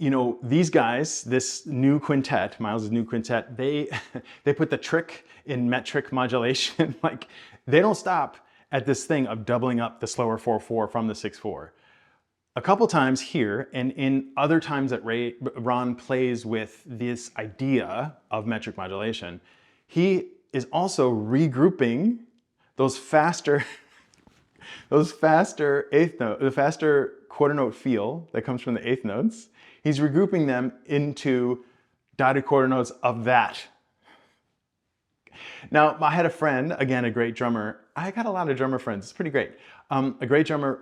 you know, these guys, this new quintet, Miles's new quintet, they put the trick in metric modulation. Like, they don't stop at this thing of doubling up the slower 4/4 from the 6/4. A couple times here, and in other times that Ron plays with this idea of metric modulation, he is also regrouping those faster eighth note, the faster quarter note feel that comes from the eighth notes. He's regrouping them into dotted quarter notes of that. Now, I had a friend, again, a great drummer. I got a lot of drummer friends. It's pretty great. A great drummer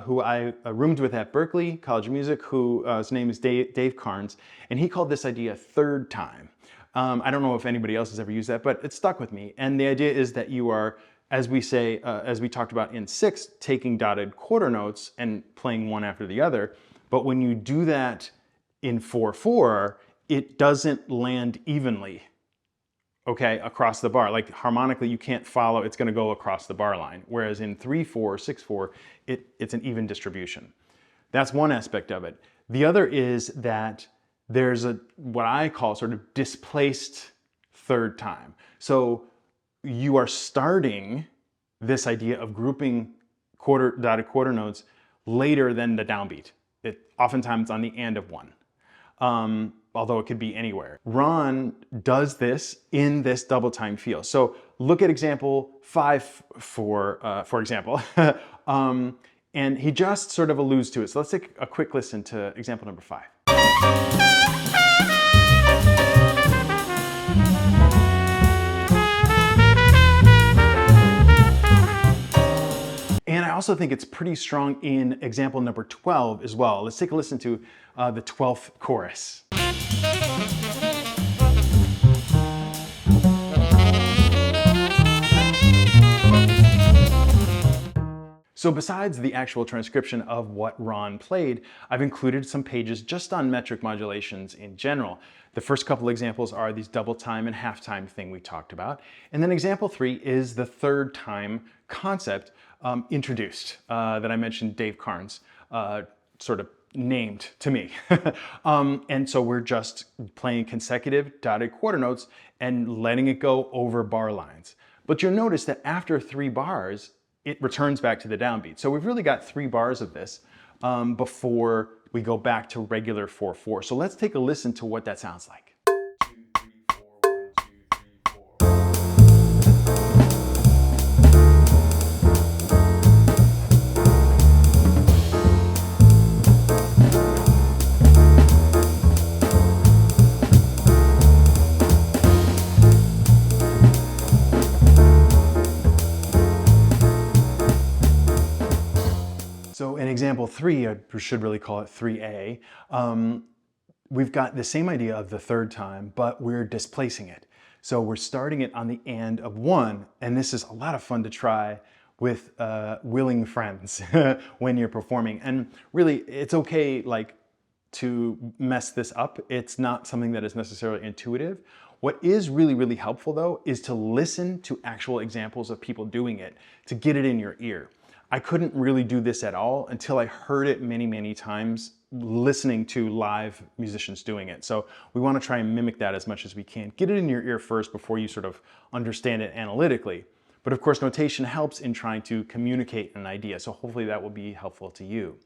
who I roomed with at Berklee College of Music, his name is Dave Carnes, and he called this idea third time. I don't know if anybody else has ever used that, but it stuck with me. And the idea is that you are, as we say, as we talked about in 6, taking dotted quarter notes and playing one after the other. But when you do that in 4/4, it doesn't land evenly, okay, across the bar. Like harmonically, you can't follow, it's gonna go across the bar line. Whereas in 3/4, 6/4, it's an even distribution. That's one aspect of it. The other is that there's what I call sort of displaced third time. So you are starting this idea of grouping dotted quarter notes later than the downbeat. Oftentimes on the and of 1. Although it could be anywhere. Ron does this in this double time feel. So look at example 5 for example, and he just sort of alludes to it. So let's take a quick listen to example number 5. And I also think it's pretty strong in example number 12 as well. Let's take a listen to the 12th chorus. So besides the actual transcription of what Ron played, I've included some pages just on metric modulations in general. The first couple examples are these double time and half time thing we talked about. And then example 3 is the third time concept introduced that I mentioned Dave Carnes sort of named to me. And so we're just playing consecutive dotted quarter notes and letting it go over bar lines. But you'll notice that after 3 bars, it returns back to the downbeat. So we've really got 3 bars of this before we go back to regular 4/4. So let's take a listen to what that sounds like. So in example 3, I should really call it 3A, we've got the same idea of the third time, but we're displacing it. So we're starting it on the and of 1, and this is a lot of fun to try with willing friends when you're performing. And really, it's okay to mess this up. It's not something that is necessarily intuitive. What is really, really helpful though, is to listen to actual examples of people doing it, to get it in your ear. I couldn't really do this at all until I heard it many, many times listening to live musicians doing it. So we want to try and mimic that as much as we can. Get it in your ear first before you sort of understand it analytically. But of course, notation helps in trying to communicate an idea. So hopefully that will be helpful to you.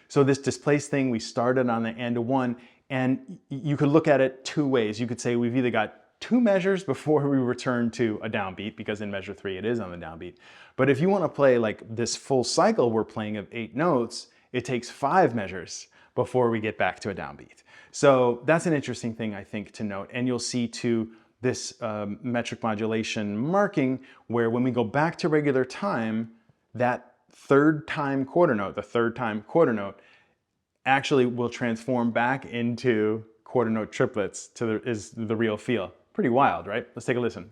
So this displaced thing, we started on the and of 1, and you could look at it 2 ways. You could say we've either got 2 measures before we return to a downbeat, because in measure 3 it is on the downbeat. But if you want to play like this full cycle we're playing of 8 notes, it takes 5 measures before we get back to a downbeat. So that's an interesting thing, I think, to note. And you'll see too this metric modulation marking where when we go back to regular time, that third time quarter note, the third time quarter note, actually will transform back into quarter note triplets is the real feel. Pretty wild, right? Let's take a listen.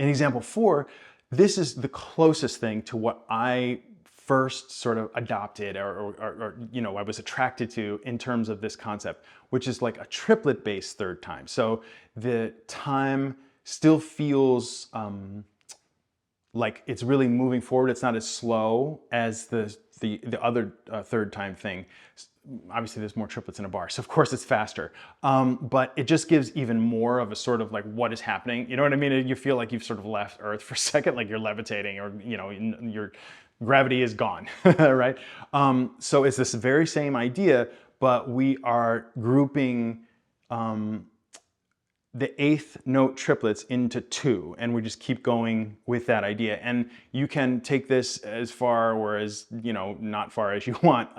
In example 4, this is the closest thing to what I first sort of adopted or you know, I was attracted to in terms of this concept, which is like a triplet-based third time. So the time still feels like it's really moving forward. It's not as slow as the other third time thing. Obviously there's more triplets in a bar, so of course it's faster. But it just gives even more of a sort of like what is happening. You know what I mean? You feel like you've sort of left Earth for a second, like you're levitating, or you know, your gravity is gone, right? So it's this very same idea, but we are grouping the 8th note triplets into 2, and we just keep going with that idea. And you can take this as far or as, you know, not far as you want.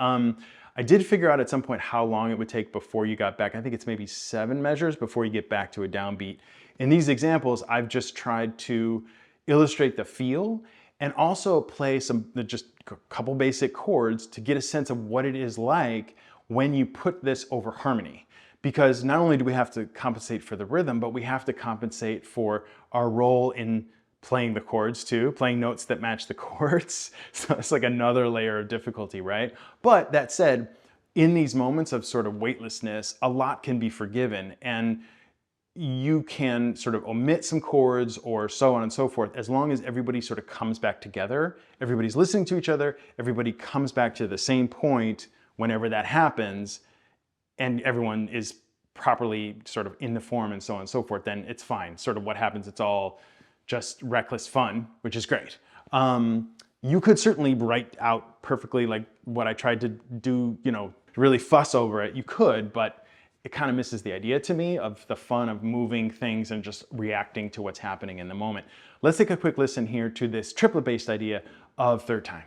I did figure out at some point how long it would take before you got back. I think it's maybe 7 measures before you get back to a downbeat. In these examples, I've just tried to illustrate the feel and also play just a couple basic chords to get a sense of what it is like when you put this over harmony. Because not only do we have to compensate for the rhythm, but we have to compensate for our role in playing the chords too, playing notes that match the chords. So it's like another layer of difficulty, right? But that said, in these moments of sort of weightlessness, a lot can be forgiven, and you can sort of omit some chords or so on and so forth, as long as everybody sort of comes back together, everybody's listening to each other, everybody comes back to the same point whenever that happens, and everyone is properly sort of in the form and so on and so forth, then it's fine. Sort of what happens, it's all just reckless fun, which is great. You could certainly write out perfectly like what I tried to do, you know, really fuss over it. You could, but it kind of misses the idea to me of the fun of moving things and just reacting to what's happening in the moment. Let's take a quick listen here to this triplet-based idea of third time.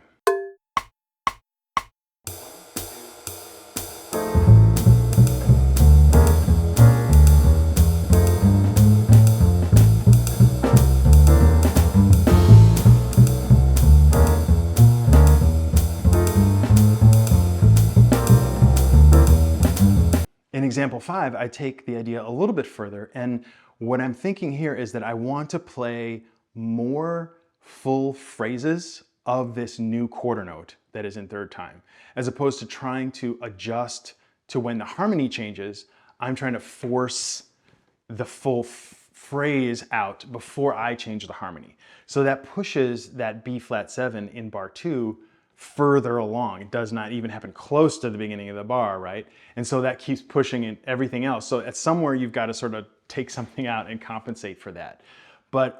In example 5, I take the idea a little bit further, and what I'm thinking here is that I want to play more full phrases of this new quarter note that is in third time. As opposed to trying to adjust to when the harmony changes, I'm trying to force the full phrase out before I change the harmony. So that pushes that B flat 7 in bar 2 further along. It does not even happen close to the beginning of the bar, right? And so that keeps pushing in everything else. So at somewhere you've got to sort of take something out and compensate for that. But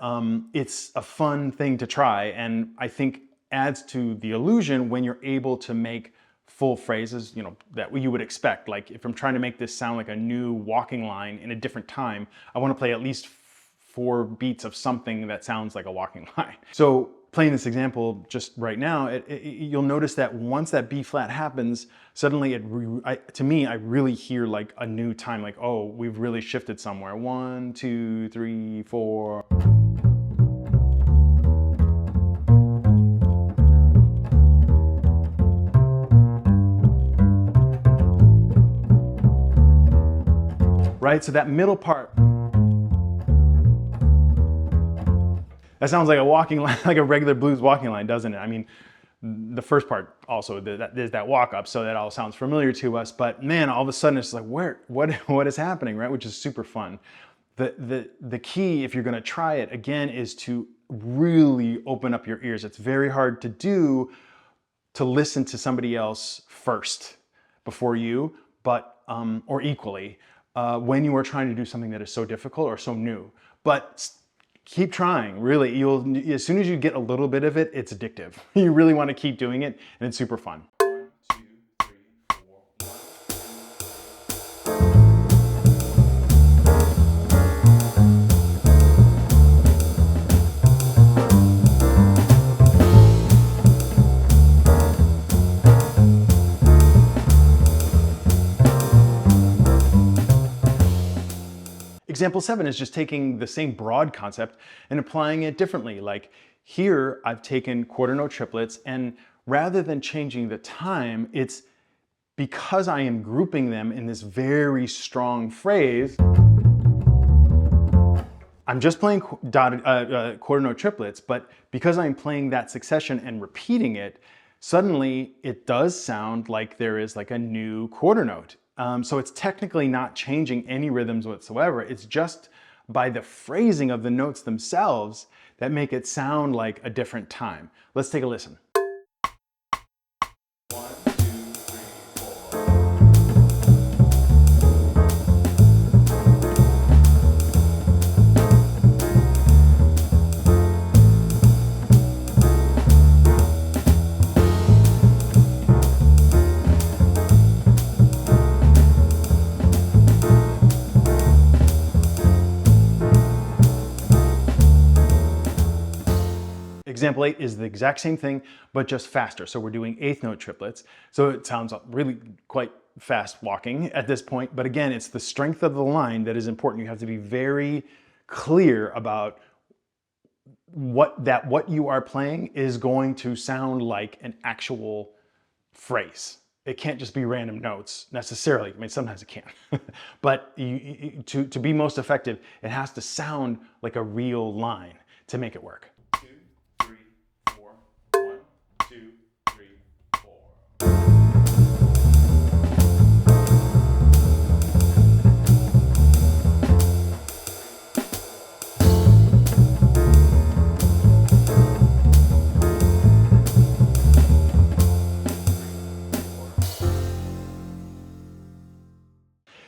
it's a fun thing to try, and I think adds to the illusion when you're able to make full phrases, you know, that you would expect. Like if I'm trying to make this sound like a new walking line in a different time, I want to play at least 4 beats of something that sounds like a walking line. So playing this example just right now, you'll notice that once that B flat happens, suddenly to me, I really hear like a new time, like, oh, we've really shifted somewhere. 1, 2, 3, 4. Right, so that middle part, that sounds like a walking line, like a regular blues walking line, doesn't it? I mean, the first part also, there's that walk up, so that all sounds familiar to us, but man, all of a sudden it's like, what is happening, right? Which is super fun. The key, if you're gonna try it, again, is to really open up your ears. It's very hard to do, to listen to somebody else first before you, but, or equally, when you are trying to do something that is so difficult or so new. But keep trying, really. As soon as you get a little bit of it, it's addictive. You really want to keep doing it, and it's super fun. 1, 2, 3, 4, 1. Example 7 is just taking the same broad concept and applying it differently. Like here, I've taken quarter note triplets, and rather than changing the time, it's because I am grouping them in this very strong phrase, I'm just playing quarter note triplets, but because I'm playing that succession and repeating it, suddenly it does sound like there is like a new quarter note. So it's technically not changing any rhythms whatsoever. It's just by the phrasing of the notes themselves that make it sound like a different time. Let's take a listen. Example 8 is the exact same thing, but just faster. So we're doing eighth note triplets. So it sounds really quite fast walking at this point. But again, it's the strength of the line that is important. You have to be very clear about what you are playing is going to sound like an actual phrase. It can't just be random notes necessarily. I mean, sometimes it can, but to be most effective, it has to sound like a real line to make it work. 2, 3, 4, 1, 2, 3, 4.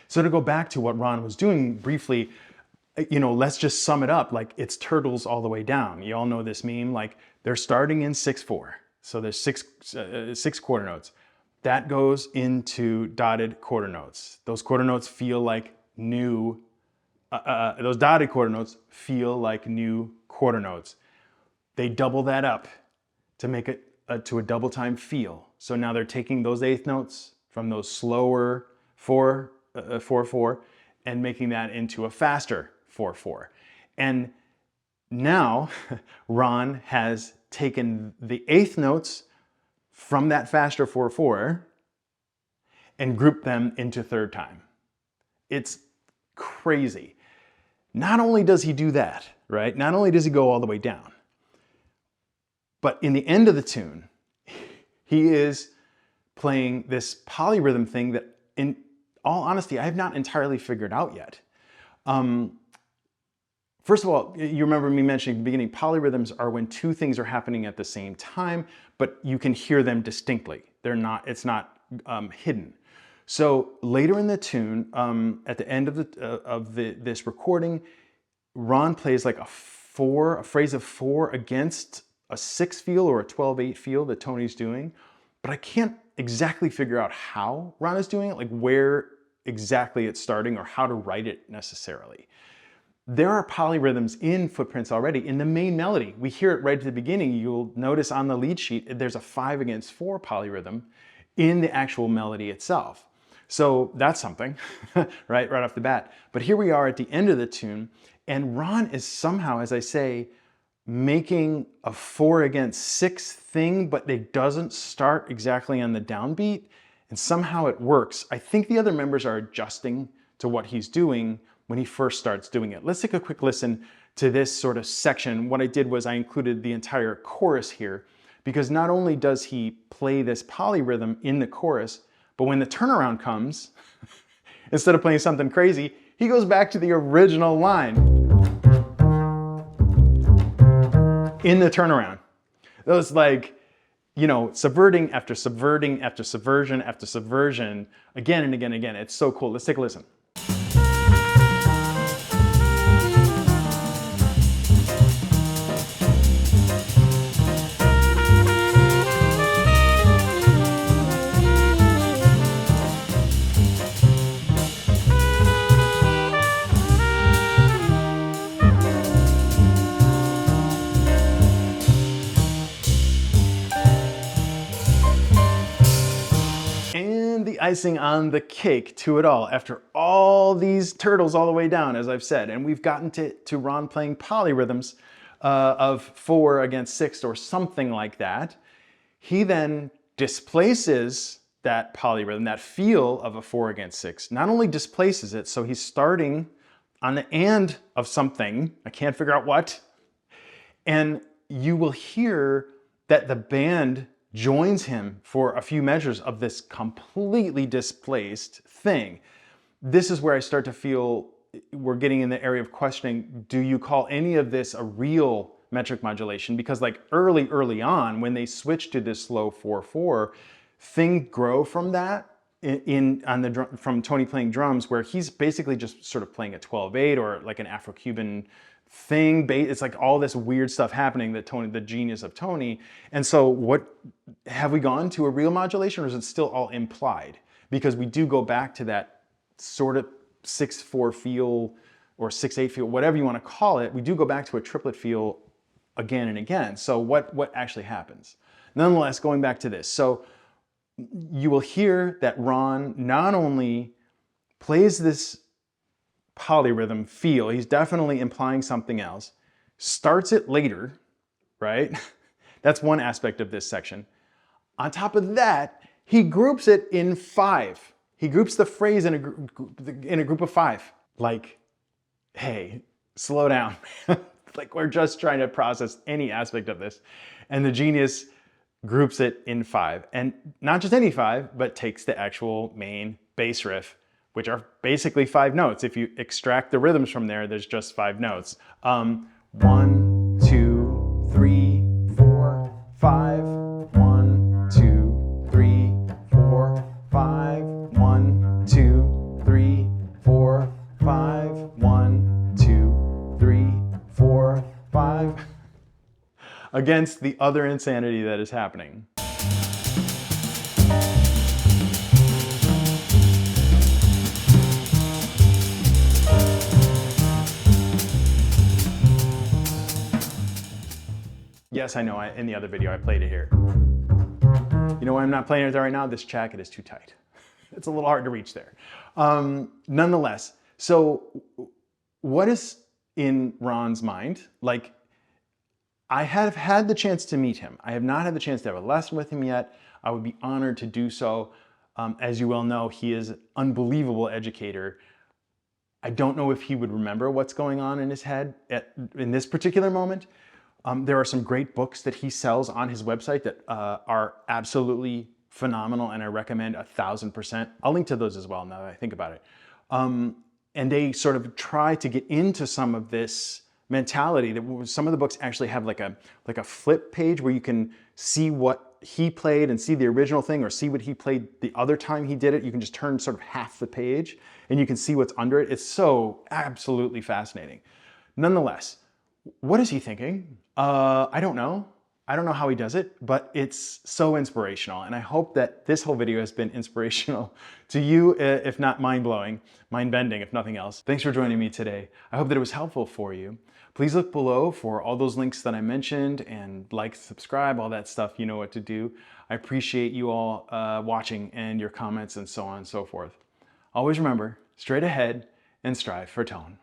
So to go back to what Ron was doing briefly, let's just sum it up. Like it's turtles all the way down. You all know this meme, like they're starting in 6/4. So there's six quarter notes. That goes into dotted quarter notes. Those quarter notes feel like new, those dotted quarter notes feel like new quarter notes. They double that up to make it to a double time feel. So now they're taking those eighth notes from those slower 4/4 and making that into a faster 4/4. And now Ron has taken the eighth notes from that faster 4/4 and grouped them into third time. It's crazy. Not only does he do that, right? Not only does he go all the way down, but in the end of the tune, he is playing this polyrhythm thing that, in all honesty, I have not entirely figured out yet. First of all, you remember me mentioning at the beginning, polyrhythms are when two things are happening at the same time, but you can hear them distinctly. It's not hidden. So later in the tune, at the end of this recording, Ron plays like a phrase of 4 against a 6 feel or a 12/8 feel that Tony's doing, but I can't exactly figure out how Ron is doing it, like where exactly it's starting or how to write it necessarily. There are polyrhythms in Footprints already in the main melody. We hear it right at the beginning. You'll notice on the lead sheet, there's a 5/4 polyrhythm in the actual melody itself. So that's something, right off the bat. But here we are at the end of the tune, and Ron is somehow, as I say, making a 4/6 thing, but it doesn't start exactly on the downbeat, and somehow it works. I think the other members are adjusting to what he's doing when he first starts doing it. Let's take a quick listen to this sort of section. What I did was I included the entire chorus here, because not only does he play this polyrhythm in the chorus, but when the turnaround comes, instead of playing something crazy, he goes back to the original line in the turnaround. Those like, subverting after subverting after subversion after subversion, again and again and again. It's so cool. Let's take a listen. Icing on the cake to it all, after all these turtles all the way down, as I've said, and we've gotten to Ron playing polyrhythms of 4/6 or something like that, he then displaces that polyrhythm, that feel of a 4/6, not only displaces it, so he's starting on the and of something, I can't figure out what, and you will hear that the band joins him for a few measures of this completely displaced thing. This is where I start to feel we're getting in the area of questioning, do you call any of this a real metric modulation? Because like early on, when they switched to this slow 4/4, things grow from that from Tony playing drums, where he's basically just sort of playing a 12/8 or like an Afro-Cuban thing. It's like all this weird stuff happening that Tony, the genius of Tony. And so what, have we gone to a real modulation, or is it still all implied? Because we do go back to that sort of 6/4 feel or 6/8 feel, whatever you want to call it. We do go back to a triplet feel again and again. So what actually happens? Nonetheless, going back to this. So you will hear that Ron not only plays this polyrhythm feel, he's definitely implying something else, starts it later, right? That's one aspect of this section. On top of that, he groups it in 5. He groups the phrase in a group of 5. Like, hey, slow down. Like, we're just trying to process any aspect of this. And the genius groups it in 5. And not just any 5, but takes the actual main bass riff, which are basically 5 notes. If you extract the rhythms from there, there's just 5 notes. 1, 2, 3, 4, 5. 1, 2, 3, 4, 5. 1, 2, 3, 4, 5. 1, 2, 3, 4, 5. Against the other insanity that is happening. Yes, I know, in the other video I played it here. You know why I'm not playing it there right now? This jacket is too tight. It's a little hard to reach there. Nonetheless, so what is in Ron's mind? Like, I have had the chance to meet him. I have not had the chance to have a lesson with him yet. I would be honored to do so. As you well know, he is an unbelievable educator. I don't know if he would remember what's going on in his head in this particular moment. There are some great books that he sells on his website that are absolutely phenomenal, and I recommend 1000%. I'll link to those as well now that I think about it. And they sort of try to get into some of this mentality. That some of the books actually have like a flip page where you can see what he played and see the original thing, or see what he played the other time he did it. You can just turn sort of half the page and you can see what's under it. It's so absolutely fascinating. Nonetheless, what is he thinking? I don't know. I don't know how he does it, but it's so inspirational. And I hope that this whole video has been inspirational to you, if not mind-blowing, mind-bending, if nothing else. Thanks for joining me today. I hope that it was helpful for you. Please look below for all those links that I mentioned, and like, subscribe, all that stuff. You know what to do. I appreciate you all watching, and your comments and so on and so forth. Always remember, straight ahead and strive for tone.